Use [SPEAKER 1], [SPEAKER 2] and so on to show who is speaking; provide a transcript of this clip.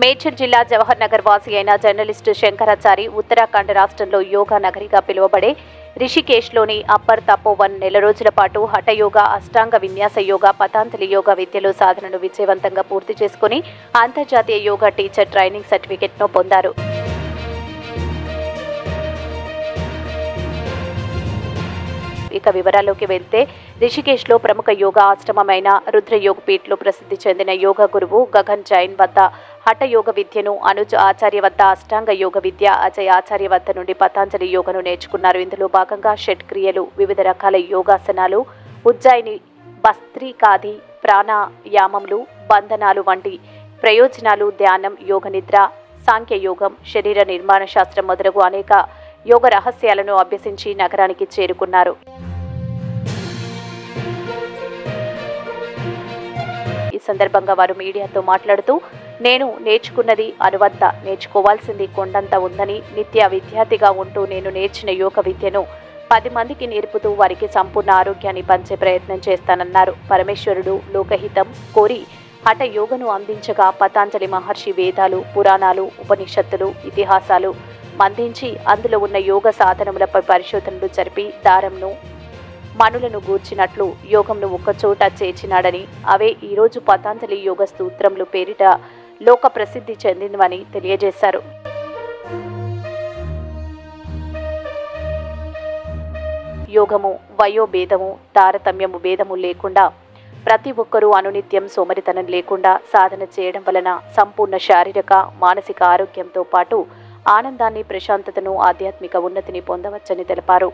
[SPEAKER 1] మేడ్చల్ జిల్లా జవహర్ నగర్ వాసి అయిన జర్నలిస్టు శంకరాచారి ఉత్తరాఖండ్ రాష్ట్రంలో యోగా నగరిగా పిలువబడే రిషికేశ్లోని అప్పర్ తపోవన్ నెల రోజుల పాటు హఠయోగా, అష్టాంగ విన్యాస యోగా, పతాంజలి యోగా విద్యలో సాధనను విజయవంతంగా పూర్తి చేసుకుని అంతర్జాతీయ యోగా టీచర్ ట్రైనింగ్ సర్టిఫికెట్ను పొందారు. ఇక వివరాల్లోకి వెళ్తే రిషికేశ్లో ప్రముఖ యోగా ఆశ్రమమైన రుద్రయోగపీఠ్లో ప్రసిద్ధి చెందిన యోగా గురువు గగన్ జైన్ వద్ద హఠయోగ విద్యను, అనుజ్ ఆచార్య వద్ద అష్టాంగ యోగ విద్య, అజయ్ ఆచార్య వద్ద నుండి పతాంజలి యోగను నేర్చుకున్నారు. ఇందులో భాగంగా షట్ క్రియలు, వివిధ రకాల యోగాసనాలు, ఉజ్జయిని భస్త్రికాది ప్రాణాయామములు, బంధనాలు వంటి ప్రయోజనాలు, ధ్యానం, యోగ నిద్ర, సాంఖ్యయోగం, శరీర నిర్మాణ శాస్త్రం మొదలగు అనేక యోగ రహస్యాలను అభ్యసించి నగరానికి చేరుకున్నారు. ఈ సందర్భంగా వారు మీడియాతో మాట్లాడుతూ, నేను నేర్చుకున్నది అనువంత, నేర్చుకోవాల్సింది కొండంత ఉందని, నిత్య విద్యార్థిగా ఉంటూ నేను నేర్చిన యోగ విద్యను 10 మందికి నేర్పుతూ వారికి సంపూర్ణ ఆరోగ్యాన్ని పంచే ప్రయత్నం చేస్తానన్నారు. పరమేశ్వరుడు లోకహితం కోరి హఠ యోగను అందించగా పతాంజలి మహర్షి వేదాలు, పురాణాలు, ఉపనిషత్తులు, ఇతిహాసాలు మందించి అందులో ఉన్న యోగ సాధనములపై పరిశోధనలు జరిపి దారంను మనులను గూర్చినట్లు యోగంను ఒక్కచోట చేర్చినాడని, అవే ఈరోజు పతాంజలి యోగ సూత్రములు పేరిట లోక ప్రసిద్ధి చెందినవని తెలియజేశారు. యోగము వయోభేదము, తారతమ్యము భేదము లేకుండా ప్రతి ఒక్కరూ అనునిత్యం సోమరితనం లేకుండా సాధన చేయడం వలన సంపూర్ణ శారీరక, మానసిక ఆరోగ్యంతో పాటు ఆనందాన్ని, ప్రశాంతతను, ఆధ్యాత్మిక ఉన్నతిని పొందవచ్చని తెలిపారు.